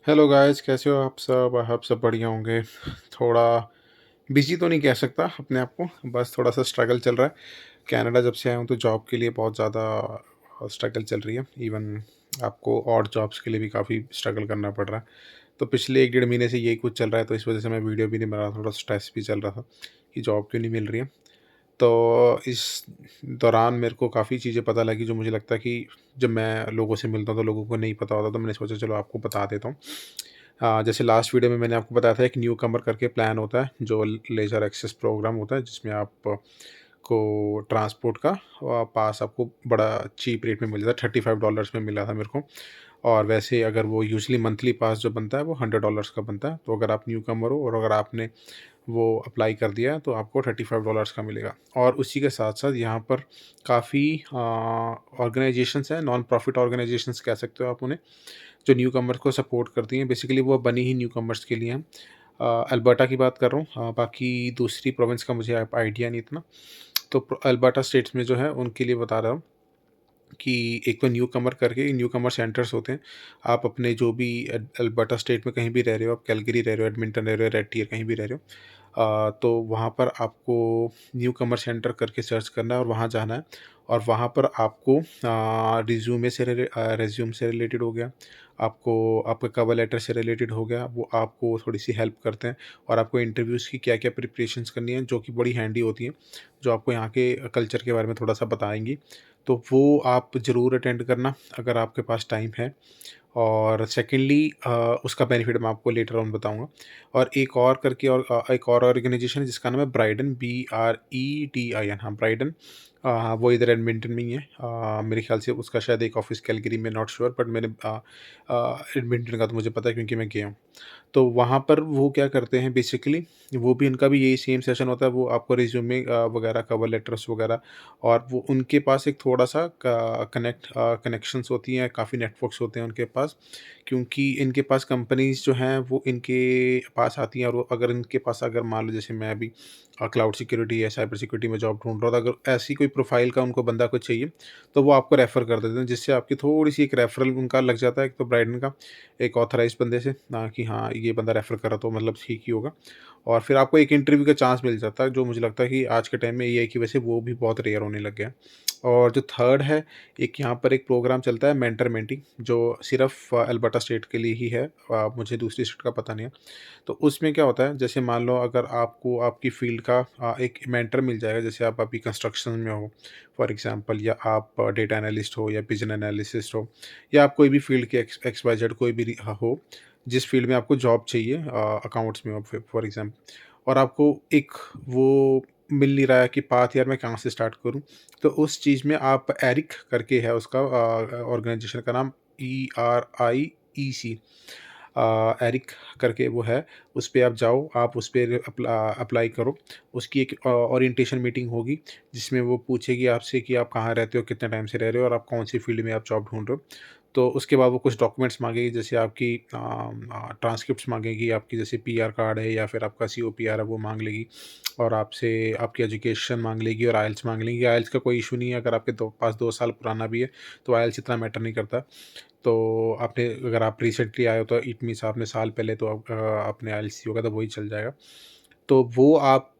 Hello guys, कैसे हो आप सब? आप सब बढ़िया होंगे। थोड़ा बिजी तो नहीं कह सकता अपने आप को, बस थोड़ा सा स्ट्रगल चल रहा है। कनाडा जब से आया हूँ तो जॉब के लिए बहुत ज़्यादा स्ट्रगल चल रही है। इवन आपको और जॉब्स के लिए भी काफ़ी स्ट्रगल करना पड़ रहा है। तो पिछले 1 डेढ़ महीने से यही कुछ चल रहा है, तो इस वजह से मैं वीडियो भी नहीं बना रहा, थोड़ा स्ट्रेस भी चल रहा था कि जॉब क्यों नहीं मिल रही है। तो इस दौरान मेरे को काफ़ी चीज़ें पता लगी जो मुझे लगता है कि जब मैं लोगों से मिलता हूँ तो लोगों को नहीं पता होता, तो मैंने सोचा चलो आपको बता देता हूँ। जैसे लास्ट वीडियो में मैंने आपको बताया था एक न्यू कमर करके प्लान होता है जो लेज़र एक्सेस प्रोग्राम होता है, जिसमें आप को ट्रांसपोर्ट का पास आपको बड़ा चीप रेट में मिल जाता है। $35 में मिला था मेरे को। और वैसे अगर वो यूजुअली मंथली पास जो बनता है वो $100 का बनता है। तो अगर आप न्यू कमर हो और अगर आपने वो अप्लाई कर दिया तो आपको $35 का मिलेगा। और उसी के साथ-साथ यहाँ पर काफ़ी ऑर्गनाइज़ेशंस हैं, नॉन प्रॉफ़िट ऑर्गनाइज़ेशंस कह सकते हो आप उन्हें, जो न्यू कमर्स को सपोर्ट करती हैं। बेसिकली वो बनी ही न्यू कमर्स के लिए हैं। अल्बर्टा की बात कर रहा हूँ, बाकी दूसरी प्रोविंस का मुझे आइडिया नहीं इतना। तो अल्बर्टा स्टेट्स में जो है उनके लिए बता रहा हूँ कि एक तो न्यू कमर करके न्यू कमर सेंटर्स होते हैं। आप अपने जो भी अल्बर्टा स्टेट में कहीं भी रह रहे हो, आप कैलगरी रह रहे हो, एडमिंटन रह रहे हो, रेड टियर कहीं भी रह रहे हो, तो वहाँ पर आपको न्यू कमर सेंटर करके सर्च करना है और वहाँ जाना है। और वहाँ पर आपको रिज़्यूम से रिलेटेड हो गया, आपको आपके कवर लेटर से रिलेटेड हो गया, वो आपको थोड़ी-सी हेल्प करते हैं। और आपको इंटरव्यूज़ की क्या-क्या प्रिपरेशंस करनी है, जो कि बड़ी हैंडी होती हैं, जो आपको यहाँ के कल्चर के बारे में थोड़ा-सा बताएँगी। तो वो आप ज़रूर अटेंड करना अगर आपके पास टाइम है। और सेकेंडली उसका बेनिफिट मैं आपको लेटर ऑन बताऊँगा। और एक और करके और एक और ऑर्गेनाइज़ेशन है जिसका नाम है ब्राइडन, BREDIN, हाँ, ब्राइडन। हाँ, वो इधर एडमिंटन में ही है। मेरे ख़्याल से उसका शायद एक ऑफ़िस कैलगरी में, नॉट श्योर, बट मैंने एडमिंटन का तो मुझे पता है क्योंकि मैं गया हूँ। तो वहाँ पर वो क्या करते हैं बेसिकली, वो भी उनका भी यही सेम सेशन होता है। वो आपको रिज्यूमे वगैरह, कवर लेटर्स वगैरह, और वो उनके पास एक थोड़ा-सा कनेक्शंस होती हैं, काफ़ी नेटवर्क्स होते हैं उनके पास। क्योंकि इनके पास कंपनीज़ जो हैं वो इनके पास आती हैं, और वो अगर इनके पास, अगर मान लो जैसे मैं अभी क्लाउड सिक्योरिटी या साइबर सिक्योरिटी में जॉब ढूँढ रहा था, अगर ऐसी कोई प्रोफ़ाइल का उनको बंदा कुछ चाहिए, तो वो आपको रेफ़र कर देते हैं, जिससे आपकी थोड़ी-सी एक रेफ़रल उनका लग जाता है, एक तो ब्राइडन का, एक ऑथराइज़्ड बंदे से, कि हाँ, ये बंदा रेफ़र कर रहा तो मतलब ठीक ही होगा। और फिर आपको एक इंटरव्यू का चांस मिल जाता है, जो मुझे लगता है कि आज के टाइम में एआई की वजह से वो भी बहुत रेयर होने लग गया है। और जो थर्ड है, एक यहाँ पर एक प्रोग्राम चलता है मेंटर मेंटी, जो सिर्फ़ अल्बर्टा स्टेट के लिए ही है। मुझे दूसरी स्टेट का पता नहीं है। तो उसमें क्या होता है, जैसे मान लो अगर आपको आपकी फ़ील्ड का एक मेंटर मिल जाएगा, जैसे आप अभी कंस्ट्रक्शन में हो फॉर एग्ज़ाम्पल, या आप डेटा एनालिस्ट हो या बिज़नेस एनालिसिस्ट हो, या आप कोई भी फ़ील्ड के एक्स एक्स वाई ज़ेड कोई भी हो, जिस फ़ील्ड में आपको जॉब चाहिए, अकाउंट्स में हो फॉर एग्ज़ाम्पल, और आपको एक वो मिल नहीं रहा है कि पाथ, यार मैं कहाँ से स्टार्ट करूँ? तो उस चीज़ में आप एरिक करके है उसका ऑर्गेनाइज़ेशन का नाम, ERIEC, एरिक करके वो है। उस पे आप जाओ, आप उस पे अप्लाई करो। उसकी एक ओरिएंटेशन मीटिंग होगी, जिसमें वो पूछेगी आपसे कि आप कहाँ रहते हो, कितने टाइम से रह रहे हो, और आप कौन-सी फ़ील्ड में आप जॉब ढूँढ रहे हो। तो उसके बाद वो कुछ डॉक्यूमेंट्स माँगेगी, जैसे आपकी ट्रांसक्रिप्ट्स माँगेगी, आपकी जैसे पीआर कार्ड है या फिर आपका सीओपीआर है, वो माँग लेगी। और आपसे आपकी एजुकेशन माँग लेगी और आईएलटीएस माँग लेगी। आईएलटीएस का कोई इश्यू नहीं है, अगर आपके पास 2 साल पुराना भी है, तो आईएलटीएस इतना मैटर नहीं करता। तो आपने, अगर आप रिसेंटली आए हो तो इट मीन्स आपने साल पहले तो आपने आईएलटीएस होगा, तो वही चल जाएगा। तो वो आप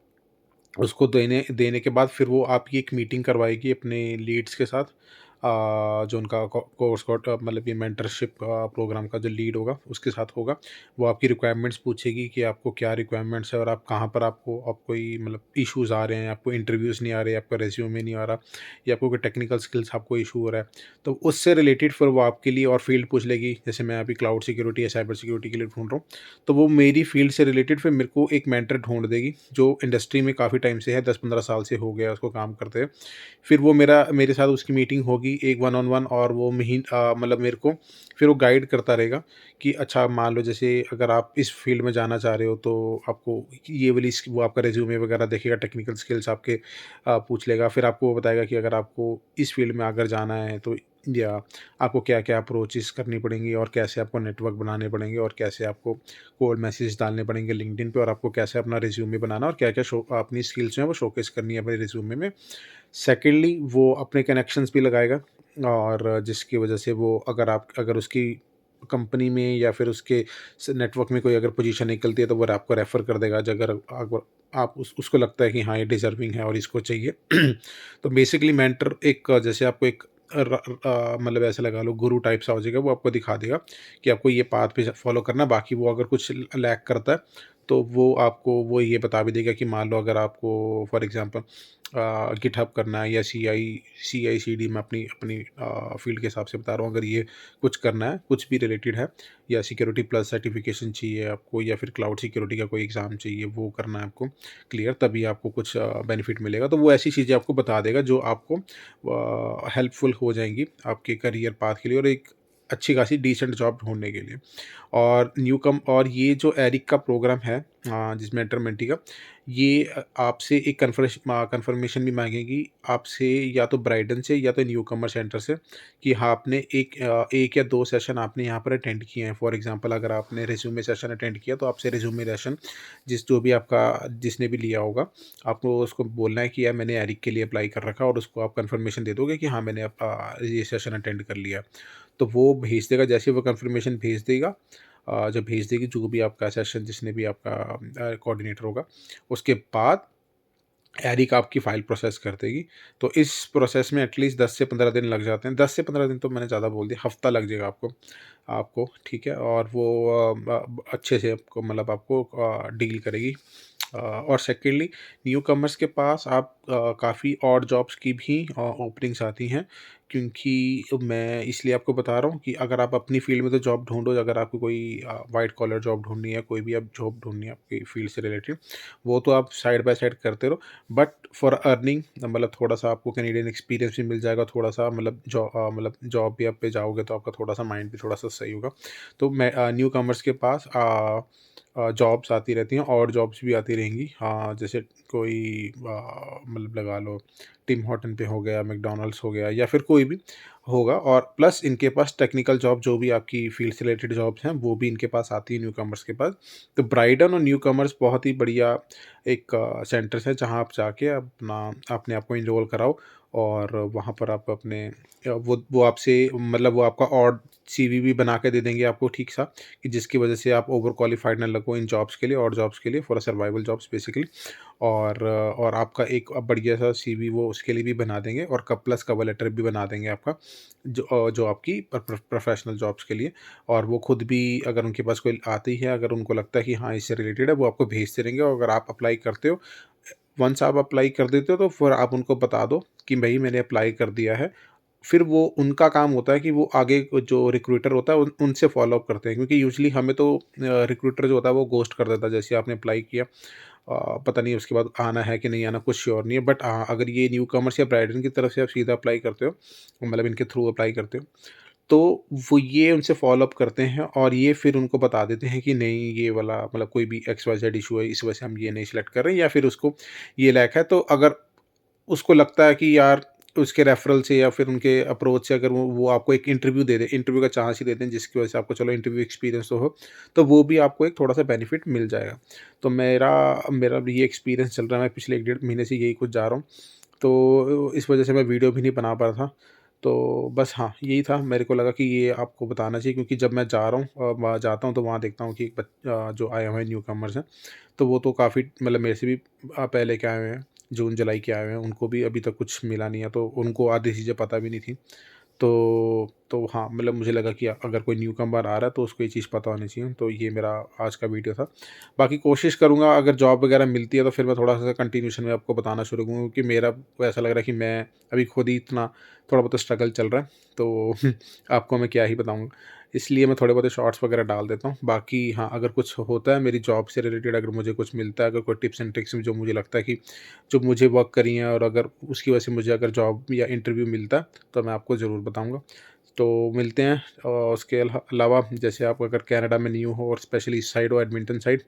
उसको देने देने के बाद फिर वो आपकी एक मीटिंग करवाएगी अपने लीड्स के साथ, जो उनका कोर्स मतलब ये मेंटरशिप प्रोग्राम का जो लीड होगा उसके साथ होगा। वो आपकी रिक्वायरमेंट्स पूछेगी कि आपको क्या रिक्वायरमेंट्स है, और आप कहाँ पर, आप कोई मतलब इश्यूज़ आ रहे हैं, आपको इंटरव्यूज़ नहीं आ रहे, आपका रिज्यूमे नहीं आ रहा, या आपको कोई टेक्निकल स्किल्स आपको इशू हो रहा है, तो उससे रिलेटेड फिर वो आपके लिए और फील्ड पूछ लेगी। जैसे मैं अभी क्लाउड सिक्योरिटी या साइबर सिक्योरिटी के लिए ढूंढ रहा हूँ, तो वो मेरी फील्ड से रिलेटेड फिर मेरे को एक मेंटर ढूँढ देगी, जो इंडस्ट्री में काफ़ी टाइम से है, 10-15 साल से हो गया उसको काम करते हुए। फिर वो मेरे साथ उसकी मीटिंग होगी, एक वन ऑन वन, और वो मतलब मेरे को फिर वो गाइड करता रहेगा कि अच्छा, मान लो जैसे अगर आप इस फील्ड में जाना चाह रहे हो, तो आपको ये वाली वो आपका रिज्यूमे वगैरह देखेगा, टेक्निकल स्किल्स आपके पूछ लेगा। फिर आपको वो बताएगा कि अगर आपको इस फील्ड में अगर जाना है, तो या आपको क्या-क्या अप्रोचेस करनी पड़ेंगी, और कैसे आपको नेटवर्क बनाने पड़ेंगे, और कैसे आपको कोल्ड मैसेज डालने पड़ेंगे लिंक्डइन पे, और आपको कैसे अपना रिज्यूमे बनाना, और क्या-क्या शो अपनी स्किल्स जो हैं वो शोकेस करनी है अपने रिज्यूमे में। सेकेंडली वो अपने कनेक्शंस भी लगाएगा, और जिसकी वजह से वो, अगर उसकी कंपनी में या फिर उसके नेटवर्क में कोई अगर पोजीशन निकलती है तो वो आपको रेफ़र कर देगा, अगर आप उसको लगता है कि हाँ ये डिज़र्विंग है और इसको चाहिए। तो बेसिकली मेंटर एक जैसे आपको एक मतलब ऐसे लगा लो गुरु टाइप सा हो जाएगा, वो आपको दिखा देगा कि आपको ये पाथ पे फॉलो करना है। बाकी वो अगर कुछ लैक करता है तो वो आपको वो ये बता भी देगा कि मान लो अगर आपको फॉर एग्जांपल गिटहब करना है या सीआई/सीडी मैं अपनी अपनी फ़ील्ड के हिसाब से बता रहा हूँ, अगर ये कुछ करना है, कुछ भी रिलेटेड है या सिक्योरिटी प्लस सर्टिफ़िकेशन चाहिए आपको या फिर क्लाउड सिक्योरिटी का कोई एग्ज़ाम चाहिए, वो करना है आपको क्लियर, तभी आपको कुछ बेनिफिट मिलेगा। तो वो ऐसी चीज़ें आपको बता देगा जो आपको हेल्पफुल हो जाएँगी आपके करियर पाथ के लिए और एक अच्छी खासी डिसेंट जॉब ढूँढने के लिए। और और ये जो एरिक का प्रोग्राम है जिस मेंटर मेंटी का, ये आपसे एक कन्फर्मेशन भी माँगेगी आपसे या तो ब्राइडन से या तो न्यूकमर सेंटर से कि हाँ, आपने 1 या 2 सेशन आपने यहाँ पर अटेंड किए हैं। फॉर एग्ज़ाम्पल अगर आपने रिज़्यूमे सेशन अटेंड किया तो आपसे रिज़्यूमे सेशन जो भी आपका जिसने भी लिया होगा, आपको उसको बोलना है कि यार मैंने एरिक के लिए अप्लाई कर रखा है और उसको आप कन्फर्मेशन दे दोगे कि हाँ, मैंने ये सेशन अटेंड कर लिया है। तो वो भेज देगा, जैसे ही वो कन्फर्मेशन भेज देगा जब भेज देगी जो भी आपका सेशन जिसने भी आपका कोऑर्डिनेटर होगा, उसके बाद एरिक आपकी फ़ाइल प्रोसेस कर देगी। तो इस प्रोसेस में एटलीस्ट 10 से 15 दिन लग जाते हैं। 10 से 15 दिन तो मैंने ज़्यादा बोल दिया, हफ़्ता लग जाएगा आपको आपको, ठीक है? और वो अच्छे से आपको मतलब आपको डील करेगी। और सेकेंडली न्यूकमर्स के पास आप काफ़ी और जॉब्स की भी ओपनिंग्स आती हैं, क्योंकि मैं इसलिए आपको बता रहा हूँ कि अगर आप अपनी फ़ील्ड में तो जॉब ढूँढो, अगर आपको कोई व्हाइट कॉलर जॉब ढूँढनी है, कोई भी आप जॉब ढूँढनी है आपकी फ़ील्ड से रिलेटेड, वो तो आप साइड बाय साइड करते रहो। बट फॉर अर्निंग मतलब थोड़ा-सा आपको कनेडियन एक्सपीरियंस भी मिल जाएगा, थोड़ा-सा मतलब जॉब भी आप पे जाओगे तो आपका थोड़ा-सा माइंड भी थोड़ा-सा सही होगा। तो मैं न्यू कमर्स के पास जॉब्स आती रहती हैं और जॉब्स भी आती रहेंगी। हाँ, जैसे कोई मतलब लगा लो टिम हॉर्टन पे हो गया, मैकडॉनल्ड्स हो गया या फिर कोई भी होगा, और प्लस इनके पास टेक्निकल जॉब जो भी आपकी फ़ील्ड से रिलेटेड जॉब्स हैं, वो भी इनके पास आती है न्यू कमर्स के पास। तो ब्राइडन और न्यू कमर्स बहुत ही बढ़िया एक सेंटर्स है जहाँ आप जाके अपना अपने आप को एनरोल कराओ और वहाँ पर आप अपने वो आपसे मतलब वो आपका और सीवी भी बना के दे देंगे आपको ठीक-सा, कि जिसकी वजह से आप ओवर क्वालिफाइड ना लगो इन जॉब्स के लिए और जॉब्स के लिए for a survival jobs basically. और आपका एक बढ़िया-सा सीवी वो उसके लिए भी बना देंगे और प्लस कवर लेटर भी बना देंगे आपका जो आपकी प्रोफ़ेशनल जॉब्स के लिए। और वो खुद भी अगर उनके पास कोई आती है, अगर उनको लगता है कि हाँ, इससे रिलेटेड है, वो आपको भेजते रहेंगे और अगर आप अप्लाई करते हो, वन्स आप अप्लाई कर देते हो तो फिर आप उनको बता दो कि भई मैंने अप्लाई कर दिया है। फिर वो उनका काम होता है कि वो आगे जो रिक्रूटर होता है उनसे फ़ॉलो अप करते हैं, क्योंकि यूजुअली हमें तो रिक्रूटर जो होता है वो घोस्ट कर देता है, जैसे आपने अप्लाई किया पता नहीं उसके बाद आना है कि नहीं आना कुछ श्योर नहीं है। बट हाँ, अगर ये न्यू कमर्स या ब्राइडन की तरफ से आप सीधा अप्लाई करते हो, मतलब इनके थ्रू अप्लाई करते हो, तो वो ये उनसे फ़ॉलो अप करते हैं और ये फिर उनको बता देते हैं कि नहीं ये वाला मतलब कोई भी एक्स-वाई-ज़ेड इश्यू है, इस वजह से हम ये नहीं सिलेक्ट कर रहे हैं या फिर उसको ये लैक है। तो अगर उसको लगता है कि यार उसके रेफरल से या फिर उनके अप्रोच से अगर वो आपको एक इंटरव्यू दे दें, इंटरव्यू का चांस ही दे दें जिसकी वजह से आपको चलो इंटरव्यू एक्सपीरियंस तो हो, तो वो भी आपको एक थोड़ा-सा बेनिफिट मिल जाएगा। तो मेरा मेरा भी ये एक्सपीरियंस चल रहा है, मैं पिछले 1 डेढ़ महीने से यही कुछ जा रहा हूँ। तो इस वजह से मैं वीडियो भी नहीं बना पा रहा था। तो बस हाँ, यही था, मेरे को लगा कि ये आपको बताना चाहिए, क्योंकि जब मैं जा रहा हूँ वहाँ जाता हूँ तो वहाँ देखता हूँ कि जो आए हुए हैं न्यू कमर्स हैं, तो वो तो काफ़ी मतलब मेरे से भी पहले के आए हुए हैं, जून जुलाई के आए हुए हैं, उनको भी अभी तक कुछ मिला नहीं है, तो उनको आधी चीज़ें पता भी नहीं थी। तो हाँ, मतलब मुझे लगा कि अगर कोई न्यू कमर आ रहा है तो उसको ये चीज़ पता होनी चाहिए, तो ये मेरा आज का वीडियो था। बाकी कोशिश करूँगा अगर जॉब वगैरह मिलती है तो फिर मैं थोड़ा-सा कंटिन्यूएशन में आपको बताना शुरू करूँगा, क्योंकि मेरा को ऐसा लग रहा है कि मैं अभी खुद ही इतना थोड़ा बहुत स्ट्रगल चल रहा है, तो आपको मैं क्या ही बताऊँगा। इसलिए मैं थोड़े बहुत शॉर्ट्स वगैरह डाल देता हूँ। बाकी हाँ, अगर कुछ होता है मेरी जॉब से रिलेटेड, अगर मुझे कुछ मिलता है, अगर कोई टिप्स एंड ट्रिक्स जो मुझे लगता है कि जो मुझे वर्क करी हैं और अगर उसकी वजह से मुझे अगर जॉब या इंटरव्यू मिलता है, तो मैं आपको ज़रूर बताऊँगा। तो मिलते हैं उसके अलावा जैसे आप अगर कनाडा में न्यू हो और स्पेशली इस साइड हो एडमिंटन साइड,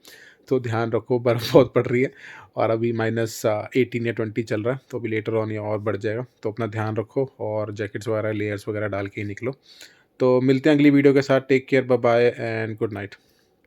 तो ध्यान रखो बर्फ़ बहुत पड़ रही है और अभी -18 या 20 चल रहा है, तो अभी लेटर ऑन ये और बढ़ जाएगा। तो अपना ध्यान रखो और जैकेट्स वगैरह, लेयर्स वगैरह डाल के ही निकलो। तो मिलते हैं अगली वीडियो के साथ। Take care, bye bye and good night.